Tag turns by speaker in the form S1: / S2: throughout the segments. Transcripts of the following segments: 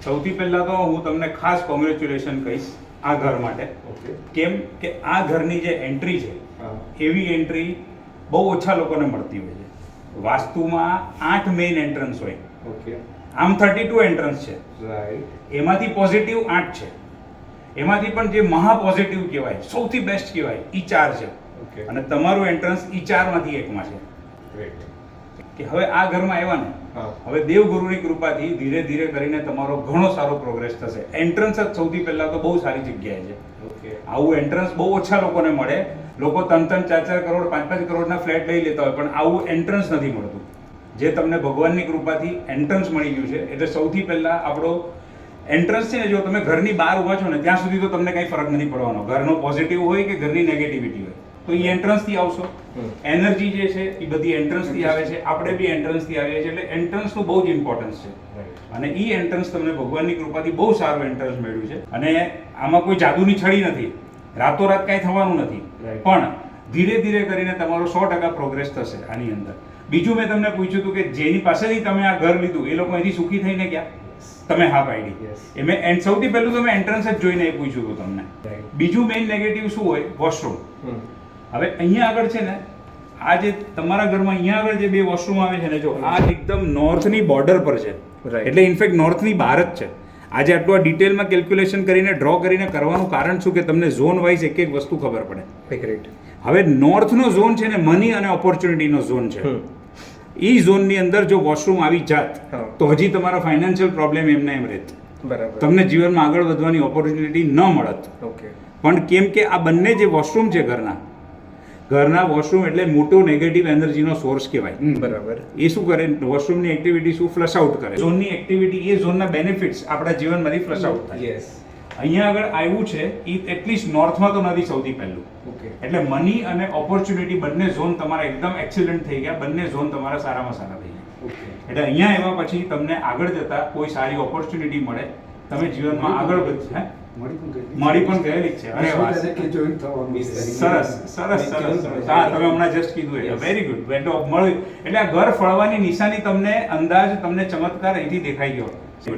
S1: સૌથી પહેલા તો હું તમને ખાસ કોંગ્રેચ્યુલેશન કહીશ આ ઘર માટે.
S2: ઓકે.
S1: કેમ કે આ ઘરની જે એન્ટ્રી છે એવી એન્ટ્રી બહુ ઓછા લોકોને મળતી હોય છે. વાસ્તુમાં 8 મેઇન એન્ટ્રન્સ હોય.
S2: ઓકે.
S1: આમ 32 એન્ટ્રન્સ છે,
S2: રાઈટ.
S1: એમાંથી પોઝિટિવ 8 છે. એમાંથી પણ જે મહા પોઝિટિવ કહેવાય, સૌથી બેસ્ટ કહેવાય, ઈ 4 છે.
S2: ઓકે.
S1: અને તમારું એન્ટ્રન્સ ઈ 4 માંથી એકમાં છે.
S2: ગ્રેટ.
S1: કે હવે આ ઘરમાં આવ્યા ને, હવે દેવગુરુની કૃપાથી ધીરે ધીરે કરીને તમારો ઘણો સારો પ્રોગ્રેસ થશે. એન્ટ્રન્સ જ સૌથી પહેલા તો બહુ સારી જગ્યાએ છે.
S2: ઓકે.
S1: આવું એન્ટ્રન્સ બહુ ઓછા લોકોને મળે. લોકો 3-3, 4-4 કરોડ, 5-5 કરોડના ફ્લેટ લઈ લેતા હોય, પણ આવું એન્ટ્રન્સ નથી મળતું. જે તમને ભગવાનની કૃપાથી એન્ટ્રન્સ મળી ગયું છે, એટલે સૌથી પહેલા આપણો એન્ટ્રન્સ છે ને, જો તમે ઘરની બહાર ઊભા છો ને ત્યાં સુધી તો તમને કંઈ ફરક નથી પડવાનો. ઘરનો પોઝિટિવ હોય કે ઘરની નેગેટિવિટી હોય, તો એ એન્ટ્રન્સથી આવશો. એનર્જી જે છે એ બધી એન્ટ્રન્સથી આવે છે. આપણે બી એન્ટ્રન્સથી આવીએ છીએ, એટલે એન્ટ્રન્સનું બહુ જ ઇમ્પોર્ટન્સ છે. અને એ એન્ટ્રન્સ તમને ભગવાનની કૃપાથી બહુ સારું એન્ટ્રન્સ મળ્યું છે. અને આમાં કોઈ જાદુની છડી નથી, રાતોરાત કાંઈ થવાનું નથી, પણ ધીરે ધીરે કરીને તમારો 100% પ્રોગ્રેસ થશે આની અંદર. બીજું મેં તમને પૂછ્યું હતું કે જેની પાસેથી તમે આ ઘર લીધું એ લોકો અહીંથી સુખી થઈને ગયા? તમે હા પાડી. એ મેં સૌથી પહેલું તો મેં એન્ટ્રન્સ જ જોઈને એ પૂછ્યું હતું તમને. બીજું મેઇન નેગેટિવ શું હોય? વોશરૂમ. હવે અહીંયા આગળ છે ને, આ જે તમારા ઘરમાં અહીંયા આગળ જે 2 વોશરૂમ આવે છે ને, જો આ એકદમ નોર્થની બોર્ડર પર છે, એટલે ઇનફેક્ટ નોર્થની બહાર જ છે. આજે આટલું આ ડિટેલમાં કેલ્ક્યુલેશન કરીને ડ્રો કરીને કરવાનું કારણ શું કે તમને ઝોન વાઇઝ એક એક વસ્તુ ખબર પડે.
S2: ગ્રેટ.
S1: હવે નોર્થનો ઝોન છે ને, મની અને ઓપોર્ચ્યુનિટીનો ઝોન છે. એ ઝોનની અંદર જો વોશરૂમ આવી જાત તો હજી તમારા ફાઇનાન્શિયલ પ્રોબ્લેમ એમને એમ રહેત.
S2: બરાબર.
S1: તમને જીવનમાં આગળ વધવાની ઓપોર્ચ્યુનિટી ન મળત.
S2: ઓકે.
S1: પણ કેમ કે આ બંને જે વોશરૂમ છે ઘરના વોશરૂમ એટલે મોટો નેગેટિવ એનર્જીનો સોર્સ કહેવાય.
S2: બરાબર.
S1: એ શું કરે? વોશરૂમની એક્ટિવિટી શું ફ્લશ આઉટ કરે. ઝોનની એક્ટિવિટી એ ઝોનના બેનિફિટ્સ આપણા જીવનમાંથી ફ્લશ આઉટ થાય.
S2: યસ.
S1: અહીંયા આગળ આવ્યું છે એ એટલીસ્ટ નોર્થમાં તો નથી સૌથી પહેલું.
S2: ઓકે.
S1: એટલે મની અને ઓપોર્ચ્યુનિટી બંને ઝોન તમારા એકદમ એક્સિલન્ટ થઈ ગયા. બંને ઝોન તમારા સારામાં સારા થઈ ગયા.
S2: ઓકે.
S1: એટલે અહીંયા આવ્યા પછી તમને આગળ જતા કોઈ સારી ઓપોર્ચ્યુનિટી મળે, તમે જીવનમાં આગળ વધશે. મળી પણ ગયેલી જ છે. અરે વાહ, સરસ સરસ સરસ સરસ. હા, તમે હમણાં જસ્ટ કીધું એ વેરી ગુડ. વેન્ડો મળ્યું એટલે આ ઘર ફળવાની નિશાની તમને અંદાજ, તમને ચમત્કાર અહીંથી દેખાઈ ગયો.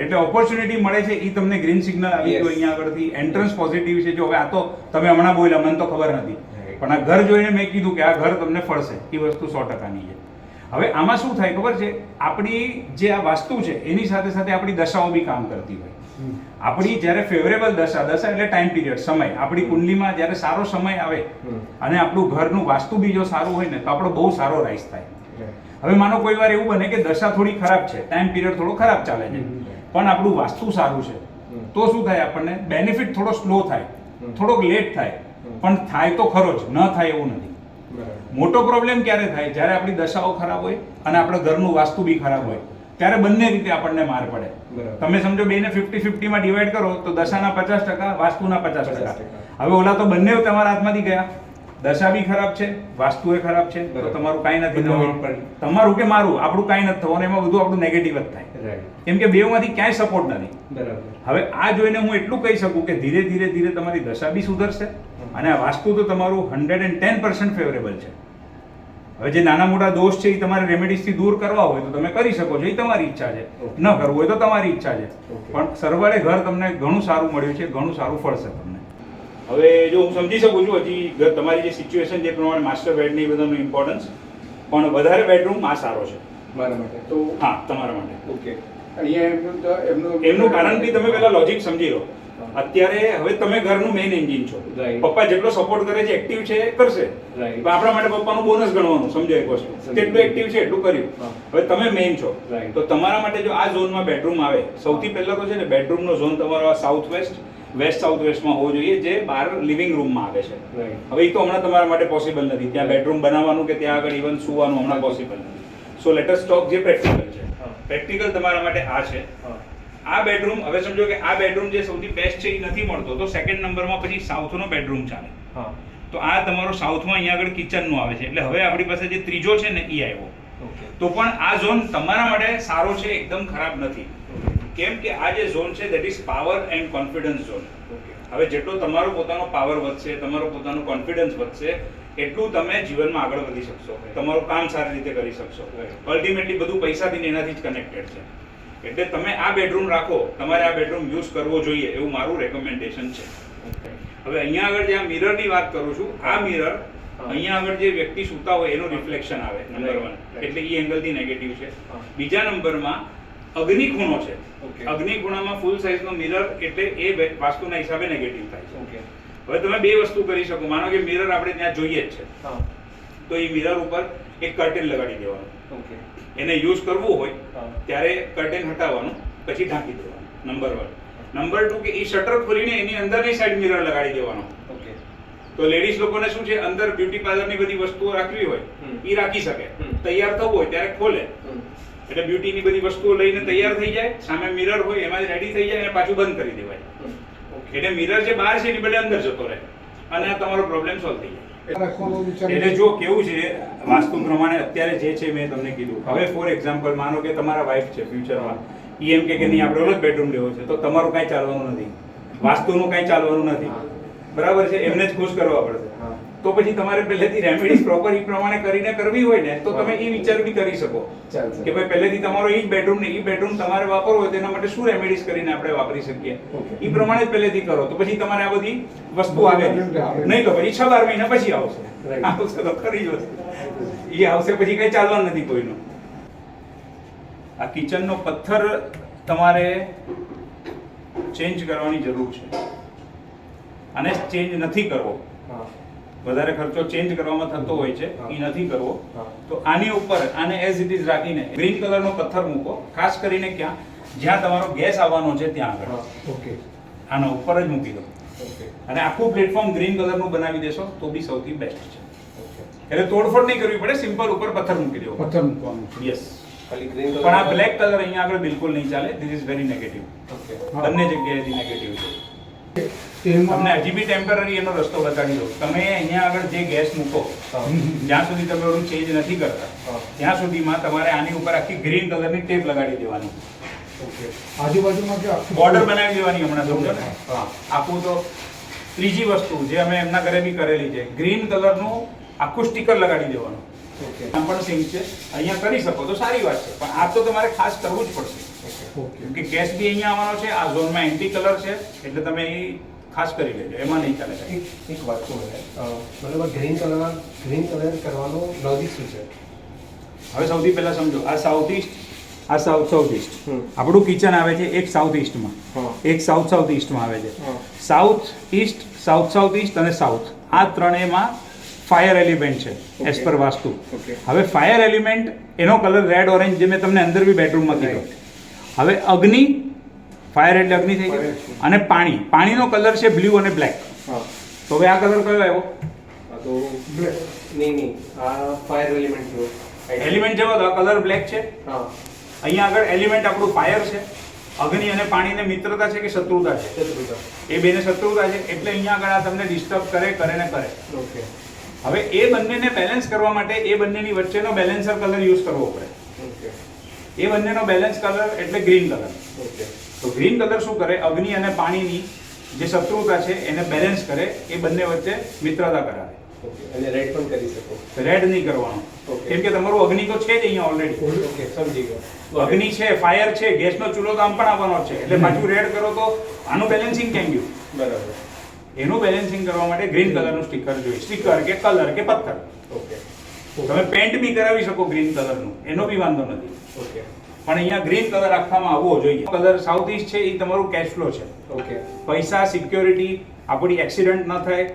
S1: એટલે ઓપોર્ચ્યુનિટી મળે છે એ તમને ગ્રીન સિગ્નલ આવી ગયો અહીંયા આગળથી. એન્ટ્રન્સ પોઝિટિવ છે. જો હવે આ તો તમે હમણાં બોલ્યા, મને તો ખબર નથી, પણ આ ઘર જોઈને મેં કીધું કે આ ઘર તમને ફળશે. એ વસ્તુ 100%ની છે. હવે આમાં શું થાય ખબર છે? આપણી જે આ વાસ્તુ છે એની સાથે સાથે આપણી દશાઓ બી કામ કરતી હોય. આપણી જ્યારે ફેવરેબલ દશા એટલે ટાઈમ પીરિયડ, સમય, આપણી કુંડલીમાં જ્યારે સારો સમય આવે અને આપણું ઘરનું વાસ્તુ બી જો સારું હોય ને તો આપણો બહુ સારો રાઈસ થાય. હવે માનો કોઈ વાર એવું બને કે દશા થોડી ખરાબ છે, ટાઈમ પીરિયડ થોડો ખરાબ ચાલે છે, પણ આપણું વાસ્તુ સારું છે, તો શું થાય? આપણને બેનિફિટ થોડો સ્લો થાય, થોડોક લેટ થાય, પણ થાય તો ખરો જ, ન થાય એવું નથી. મોટો પ્રોબ્લેમ ક્યારે થાય? જ્યારે આપણી દશાઓ ખરાબ હોય અને આપણા ઘરનું વાસ્તુ બી ખરાબ હોય, ત્યારે બંને રીતે આપણને માર પડે. તમે સમજો બેને 50-50 માં ડિવાઈડ કરો તો દશાના 50%, વાસ્તુના 50%. હવે ઓલા તો બંને તમારા હાથમાંથી ગયા. દશા બી ખરાબ છે, વાસ્તુ એ ખરાબ છે, તો તમારું કાંઈ નથી થવાનું. તમારું કે મારું, આપણું કાંઈ નથી થવાનું. એમાં બધું આપણું નેગેટિવ જ થાય, કેમ કે બેમાંથી ક્યાંય સપોર્ટ નથી. હવે આ જોઈને હું એટલું કહી શકું કે ધીરે ધીરે ધીરે તમારી દશા બી સુધરશે અને આ વાસ્તુ તો તમારું 110% ફેવરેબલ છે. હવે જે નાના મોટા દોષ છે એ તમારે રેમેડીઝથી દૂર કરવા હોય તો તમે કરી શકો છો, એ તમારી ઈચ્છા છે. ન કરવું હોય તો તમારી ઈચ્છા છે, પણ સરવાળે ઘર તમને ઘણું સારું મળ્યું છે, ઘણું સારું ફળશે તમને. હવે જો હું સમજી શકું છું હજી તમારી જે સિચ્યુએશન જે પ્રમાણે માસ્ટર બેડની એ બધાનું ઇમ્પોર્ટન્સ, પણ વધારે બેડરૂમ આ સારો છે
S2: મારા માટે. તો
S1: હા, તમારા માટે.
S2: ઓકે. અહીંયા
S1: એમનું કારણ બી તમે પહેલા લોજિક સમજી લો. અત્યારે હવે તમે ઘરનું મેઇન એન્જિન છો. પપ્પા જેટલો સપોર્ટ કરે છે, એક્ટિવ છે, કરશે. પણ આપણા માટે પપ્પાનું બોનસ ગણવાનું, સમજો એક વસ્તુ. જેટલું એક્ટિવ છે એટલું કર્યું. હવે તમે મેઇન છો, તો તમારા માટે જો આ ઝોનમાં બેડરૂમ આવે, સૌથી પહેલા તો છે ને બેડરૂમનો ઝોન તમારો સાઉથ વેસ્ટ સાઉથ વેસ્ટમાં હોવો જોઈએ, જે બહાર લિવિંગ રૂમમાં આવે છે. હવે એ તો હમણાં તમારા માટે પોસિબલ નથી, ત્યાં બેડરૂમ બનાવવાનું કે ત્યાં આગળ ઇવન સુવાનું હમણાં પોસિબલ નથી. સો લેટ અસ ટોક જે પ્રેક્ટિકલ છે. પ્રેક્ટિકલ તમારા માટે આ છે. આ બેડરૂમ, હવે સમજો કે આ બેડરૂમ જે સૌથી બેસ્ટ છે એ નથી મળતો, તો સેકન્ડ નંબરમાં પછી સાઉથનો બેડરૂમ ચાલે. તો આ તમારો સાઉથમાં અહીંયા આગળ કિચનનું આવે છે. એટલે હવે આપણી પાસે જે ત્રીજો છે ને એ આવ્યો. તો પણ આ ઝોન તમારા માટે સારો છે, એકદમ ખરાબ નથી. કેમ કે આ જે ઝોન છે that is power and confidence zone. હવે જેટલો તમારો પોતાનો પાવર વધશે, તમારો પોતાનો કોન્ફિડન્સ વધશે, એટલું તમે જીવનમાં આગળ વધી શકશો, તમારું કામ સારી રીતે કરી શકશો. અલ્ટિમેટલી બધું પૈસાથી એનાથી જ કનેક્ટેડ છે. એટલે તમે આ બેડરૂમ રાખો, તમારે આ બેડરૂમ યુઝ કરવો જોઈએ એવું મારું રેકમેન્ડેશન છે. હવે અહીંયા આગળ જે આ મિરરની વાત કરું છું, આ મિરર અહીંયા આગળ જે વ્યક્તિ સૂતા હોય એનું રિફ્લેક્શન આવે, નંબર 1, એટલે એ એંગલથી નેગેટિવ છે. બીજા નંબરમાં અગ્નિ ખૂણો છે. અગ્નિ ખૂણામાં ફૂલ સાઇઝનો મિરર એટલે એ વાસ્તુના હિસાબે નેગેટિવ થાય છે. હવે તમે બે વસ્તુ કરી શકો. માનો કે મિરર આપણે ત્યાં જોઈએ જ છે, તો એ મિરર ઉપર એક કર્ટેન લગાડી દેવાનું. એને યુઝ કરવું હોય ત્યારે કર્ટેન હટાવવાનું, પછી ઢાંકી દેવાનું, નંબર 1. નંબર 2 કે એ શટર ખોલીને એની અંદરની સાઈડ મિરર લગાડી દેવાનો. તો લેડીઝ લોકોને શું છે, અંદર બ્યુટી પાર્લરની બધી વસ્તુઓ રાખવી હોય એ રાખી શકે, તૈયાર થવું હોય ત્યારે ખોલે, એટલે બ્યુટીની બધી વસ્તુઓ લઈને તૈયાર થઈ જાય, સામે મિરર હોય એમાં રેડી થઈ જાય અને પાછું બંધ કરી દેવાય. એટલે મિરર જે બહાર છે એની બદલે અંદર જતો રહે અને આ તમારો પ્રોબ્લેમ સોલ્વ થઈ જાય. એટલે જો કેવું છે વાસ્તુ પ્રમાણે અત્યારે જે છે મેં તમને કીધું. હવે ફોર એક્ઝામ્પલ માનો કે તમારા વાઇફ છે ફ્યુચરમાં, ઈ એમ કે નહીં આપણે ઓલો જ બેડરૂમ લેવો છે, તો તમારું કાંઈ ચાલવાનું નથી, વાસ્તુનું કાંઈ ચાલવાનું નથી, બરાબર છે, એમને જ ખુશ કરવા પડશે. તો પછી તમારે પહેલેથી રેમેડીઝ પ્રોપર એ પ્રમાણે કરીને કરવી હોય ને તો તમે એ વિચાર બી કરી શકો કે ભાઈ પહેલેથી તમારો એ જ બેડરૂમ ને એ બેડરૂમ તમારે વાપરવો હોય તેના માટે શું રેમેડીઝ કરીને આપણે વાપરી શકીએ એ પ્રમાણે જ પહેલેથી કરો. તો પછી તમારે આ બધી વસ્તુ આવે નહીં, તો પછી 6-12 મહિના પછી આવશે તો ખરી જ વસ્તુ એ આવશે, પછી કઈ ચાલવાનું નથી કોઈનું. આ કિચનનો પથ્થર તમારે ચેન્જ કરવાની જરૂર છે અને ચેન્જ નથી કરવો. વધારે ખર્ચો ચેન્જ કરવામાં થતો હોય છે, એ નથી કરવો. તો આની ઉપર આને એઝ ઇટ ઇઝ રાખીને ગ્રીન કલરનો પથ્થર મૂકો, ખાસ કરીને ક્યાં જ્યાં તમારો ગેસ આવવાનો છે ત્યાં આગળ. આના ઉપર જ મૂકી દો અને આખું પ્લેટફોર્મ ગ્રીન કલરનું બનાવી દેશો તો બી સૌથી બેસ્ટ છે. એટલે તોડફોડ નહીં કરવી પડે, સિમ્પલ ઉપર પથ્થર મૂકી દેવો. પથ્થર મૂકવાનું, યસ. પણ આ બ્લેક કલર અહીંયા આગળ બિલકુલ નહીં ચાલે. This is very negative. બંને જગ્યાએથી નેગેટિવ છે. તમને હજી બી ટેમ્પરરી એનો રસ્તો બતાવી દો. તમે અહીંયા આગળ જે ગેસ મૂકો જ્યાં સુધી તમે ઓલું ચેન્જ નથી કરતા ત્યાં સુધીમાં તમારે આની ઉપર આખી ગ્રીન કલરની ટેપ લગાડી દેવાની, આજુબાજુમાં બોર્ડર બનાવી દેવાની. હમણાં સમજો ને આખું. તો ત્રીજી વસ્તુ જે અમે એમના ઘરે બી કરેલી છે, ગ્રીન કલરનું આખું સ્ટીકર લગાડી દેવાનું. પણ સિંક છે અહીંયા કરી શકો તો સારી વાત છે, પણ આ તો તમારે ખાસ કરવું જ પડશે કે ગેસ બી અહીંયા આવવાનો છે. આ ઝોનમાં એન્ટી કલર છે એટલે તમે એ ખાસ કરી લેજો, એમાં નહીં ચાલે.
S3: એક વાત કહું બરાબર, ગ્રીન કલર કરવાનો લોજિક શું છે?
S1: હવે સૌથી પહેલા સમજો, આ સાઉથ ઈસ્ટ, આ સાઉથ ઈસ્ટ આપણું કિચન આવે છે. એક સાઉથ ઈસ્ટમાં, એક સાઉથ ઈસ્ટમાં આવે છે. સાઉથ ઈસ્ટ અને સાઉથ આ ત્રણેયમાં ફાયર એલિમેન્ટ છે એઝ પર વાસ્તુ. હવે ફાયર એલિમેન્ટ એનો કલર રેડ ઓરેન્જ, જે મેં તમને અંદર બી બેડરૂમમાં કીધો. હવે અગ્નિ, ફાયર એટલે અગ્નિ થઈ ગઈ, અને પાણીનો કલર છે બ્લુ અને બ્લેક. તો હવે આ કલર કયો આવ્યો?
S3: તો બ્લેક. નહીં, આ ફાયર એલિમેન્ટ જેવો
S1: એલિમેન્ટ જેવો. તો આ કલર બ્લેક છે. અહીંયા આગળ એલિમેન્ટ આપણું ફાયર છે. અગ્નિ અને પાણીને મિત્રતા છે કે શત્રુતા છે?
S3: શત્રુતા.
S1: એ બેને શત્રુતા છે એટલે અહીંયા આગળ આ તમને ડિસ્ટર્બ કરે ને કરે.
S3: ઓકે.
S1: હવે એ બંનેને બેલેન્સ કરવા માટે એ બંનેની વચ્ચેનો બેલેન્સર કલર યુઝ કરવો પડે.
S3: ઓકે.
S1: એ બંનેનો બેલેન્સ કલર એટલે ગ્રીન કલર.
S3: ઓકે.
S1: તો ગ્રીન કલર શું કરે? અગ્નિ અને પાણીની જે શત્રુતા છે એને બેલેન્સ કરે, એ બંને વચ્ચે મિત્રતા કરાવે.
S3: ઓકે. અને રેડ પણ કરી શકો?
S1: રેડ નહીં કરવાનો, કેમ કે તમારું અગ્નિ તો છે જ અહીંયા ઓલરેડી.
S3: ઓકે, સમજી ગયો.
S1: અગ્નિ છે, ફાયર છે, ગેસનો ચૂલો તો આમ પણ આવવાનો છે, એટલે પાછું રેડ કરો તો આનું બેલેન્સિંગ કેમ ગયું?
S3: બરાબર.
S1: એનું બેલેન્સિંગ કરવા માટે ગ્રીન કલરનું સ્ટીકર જોઈએ. સ્ટીકર કે કલર કે પથ્થર.
S3: ઓકે.
S1: તમે પેન્ટ બી કરાવી શકો ગ્રીન કલરનું, એનો બી વાંધો નથી.
S3: ઓકે.
S1: પણ અહીંયા ગ્રીન કલર રાખવામાં આવવો જોઈએ. કલર સાઉથ ઈસ્ટ છે એ તમારું કેશ ફ્લો છે.
S3: ઓકે.
S1: પૈસા, સિક્યોરિટી, આપણી એક્સિડન્ટ ન થાય,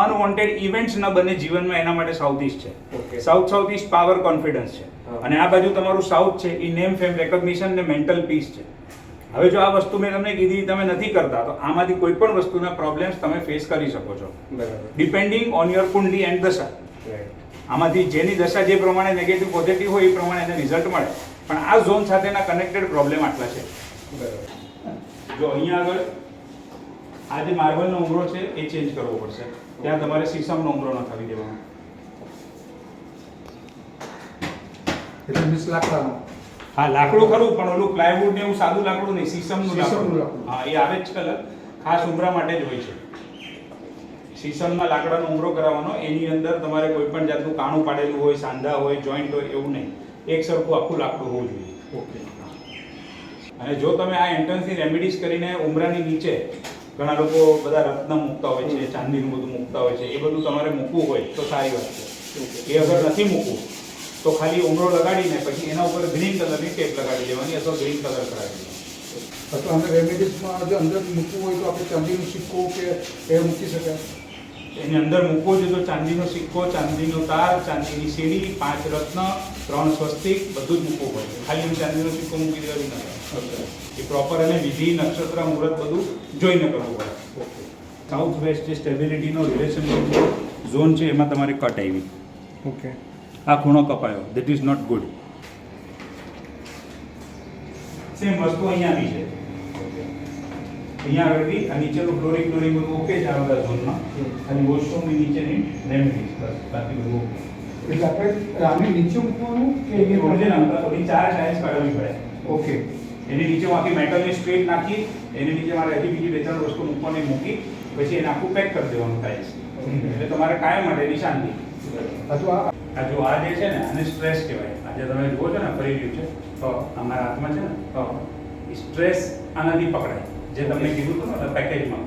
S1: અનવોન્ટેડ ઇવેન્ટ્સ ન બને જીવનમાં, એના માટે સાઉથ ઈસ્ટ છે.
S3: Okay.
S1: South East power, confidence છે. અને આ બાજુ તમારું સાઉથ છે એ નેમ, ફેમ, રેકોગ્નિશન ને મેન્ટલ પીસ છે. હવે જો આ વસ્તુ મેં તમને કીધી તમે નથી કરતા તો આમાંથી કોઈ પણ વસ્તુના પ્રોબ્લેમ્સ તમે ફેસ કરી શકો છો,
S3: બરાબર.
S1: Depending on your Kundli and દશા. આમાંથી જેની દશા જે પ્રમાણે નેગેટિવ પોઝિટિવ હોય એ પ્રમાણે એને રિઝલ્ટ મળે. પણ આ ઝોન સાથેના કનેક્ટેડ પ્રોબ્લેમ આટલા છે.
S3: બરાબર.
S1: જો અહીંયા આગળ આ જે માર્બલનો ઉમરો છે એ ચેન્જ કરવો પડશે. ત્યાં તમારે સીસમનો ઉમરો નખાવી દેવાનો.
S4: એટલે મિસ લાકડાનો.
S1: હા, લાકડું ખરું, પણ ઓલું પ્લાયવુડ ને એવું સાદું લાકડું નહીં, સીસમનું લાકડું. હા, એ આવે જ કલર ખાસ ઉમરા માટે જ હોય છે. સીસમના લાકડાનો ઉમરો કરાવવાનો. એની અંદર તમારે કોઈ પણ જાતનું કાણું પાડેલું હોય, સાંધા હોય, જોઈન્ટ હોય એવું નહીં, એક સરખું આખું લાકડું હોવું જોઈએ.
S4: ઓકે.
S1: અને જો તમે આ એન્ટ્રન્સની રેમેડીઝ કરીને ઉમરાની નીચે ઘણા લોકો બધા રત્ન મૂકતા હોય છે, ચાંદીનું બધું મૂકતા હોય છે, એ બધું તમારે મૂકવું હોય તો સારી વાત છે. એ અગર નથી મૂકવું તો ખાલી ઉમરો લગાડીને પછી એના ઉપર ગ્રીન કલરની ટેપ લગાડી દેવાની અથવા ગ્રીન કલર કરાવી દેવાનો.
S4: અથવા અમે રેમેડીઝમાં જો અંદર મૂકવું હોય તો આપણે ચાંદીનો સિક્કો કે એ મૂકી શકાય?
S1: એની અંદર મૂકવો જોઈએ તો ચાંદીનો સિક્કો, ચાંદીનો તાર, ચાંદીની સીડી, 5 રત્ન, 3 સ્વસ્તિક બધું જ મૂકવું પડે. ખાલી ચાંદીનો સિક્કો મૂકી દેવાથી ના થાય. એ પ્રોપર અને વિધિ, નક્ષત્ર, મુહૂર્ત બધું જોઈને કરવું પડે. સાઉથ વેસ્ટ જે સ્ટેબિલિટીનો રિલેશનશિપ ઝોન છે એમાં તમારે કટ આવી.
S3: ઓકે.
S1: આ ખૂણો કપાયો, that is not good. Same વસ્તુ અહીંયા બી છે. અહીંયા આગળથી આ નીચેનું ફ્લોરિંગ બધું ઓકે છે આ બધા ઝોનમાં. ખાલી વોશરૂમની નીચેની રેમેડીઝ બસ, બાકી બધું ઓકે.
S4: એટલે આપણે આને નીચે મૂકવાનું કે
S1: એ ઓરિજિનલ હતા તો 4 ટાઇલ્સ કાઢવી પડે.
S4: ઓકે.
S1: એની નીચે આખી મેટલની સ્ટ્રીપ નાખી, એની નીચે મારે હજી બીજી 2-3 વસ્તુ મૂકવાની મૂકી, પછી એને આખું પેક કરી દેવાનું ટાઇલ્સ. એટલે તમારે કાયમ માટેની શાંતિ.
S4: અથવા
S1: આ જો આ જે છે ને આને સ્ટ્રેસ કહેવાય. આજે તમે જુઓ છો ને ફરી રહ્યું છે અમારા હાથમાં છે ને, સ્ટ્રેસ આનાથી પકડાય. જે તમને કીધું હતું ને પેકેજમાં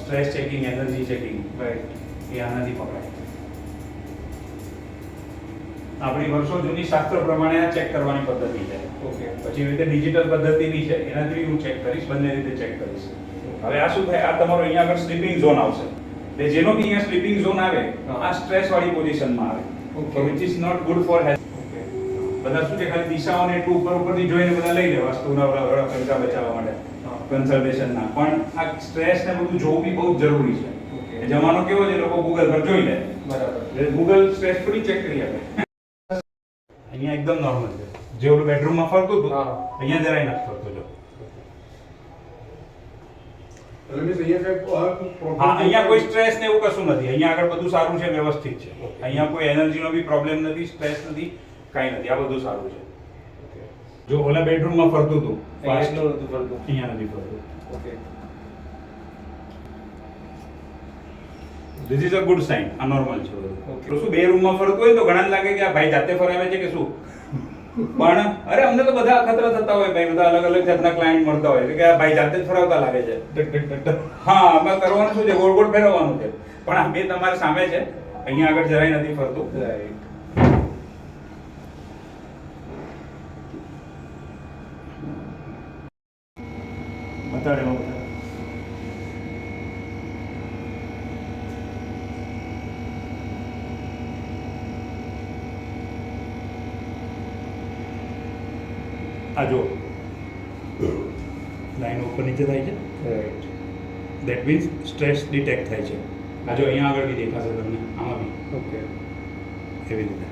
S1: stress checking, energy checking, right, એ આનાથી પકડાય. આપણી વર્ષો જૂની શાસ્ત્ર પ્રમાણે આ ચેક કરવાની પદ્ધતિ છે. ઓકે. પછી એવી રીતે ડિજિટલ પદ્ધતિ બી છે, એનાથી હું ચેક કરીશ, બંને રીતે ચેક કરીશ. હવે આ શું થાય, આ તમારો અહીંયા આગળ સ્લીપિંગ ઝોન આવશે. એટલે જેનો બી અહીંયા સ્લીપિંગ ઝોન આવે આ સ્ટ્રેસ વાળી પોઝિશનમાં આવે.
S4: Okay.
S1: Which is not good for health. બધા શું છે ખાલી દિશાઓને એટલું ઉપરથી જોઈને બધા લઈ લે વાસ્તુના ખર્ચા બચાવવા માટે, કન્સલ્ટેશનના. પણ આ સ્ટ્રેસ ને બધું જોવું બી બહુ જ જરૂરી છે. જમાનો કેવો છે, લોકો ગૂગલ પર જોઈ લે. બરાબર. ગૂગલ સ્ટ્રેસ પર ચેક કરી આપે. અહીંયા એકદમ નોર્મલ છે. જે ઓલું બેડરૂમમાં ફરતું હતું અહીંયા જરાય નથી ફરતું. જો હા, અહીંયા કોઈ સ્ટ્રેસ ને એવું કશું નથી. અહીંયા આગળ બધું સારું છે, વ્યવસ્થિત છે. અહીંયા કોઈ એનર્જીનો બી પ્રોબ્લેમ નથી, સ્ટ્રેસ નથી, કાંઈ નથી. આ બધું સારું છે. જો ઓલા બેડરૂમમાં ફરતું હતું અહીંયા નથી ફરતું. This is a good sign. આ નોર્મલ છે બધું. તો શું 2 રૂમમાં ફરતું હોય તો ઘણા લાગે કે આ ભાઈ જાતે ફરાવે છે કે શું, પણ અરે અમને તો બધા અખતરા થતા હોય ભાઈ, બધા અલગ અલગ જાતના ક્લાયન્ટ મળતા હોય કે આ ભાઈ જાતે જ ફરાવતા લાગે છે. હા, આમાં કરવાનું શું છે, ગોળ ગોળ ફેરવવાનું છે. પણ આ બે તમારી સામે છે, અહીંયા આગળ જરાય નથી ફરતું. બતાડે આ જો લાઈન ઉપર નીચે થાય છે, દેટ મીન્સ સ્ટ્રેસ ડિટેક્ટ થાય છે. આ જો અહીંયા આગળ બી દેખાશે તમને, આમાં બી
S3: ઓકે.
S1: એવી રીતે.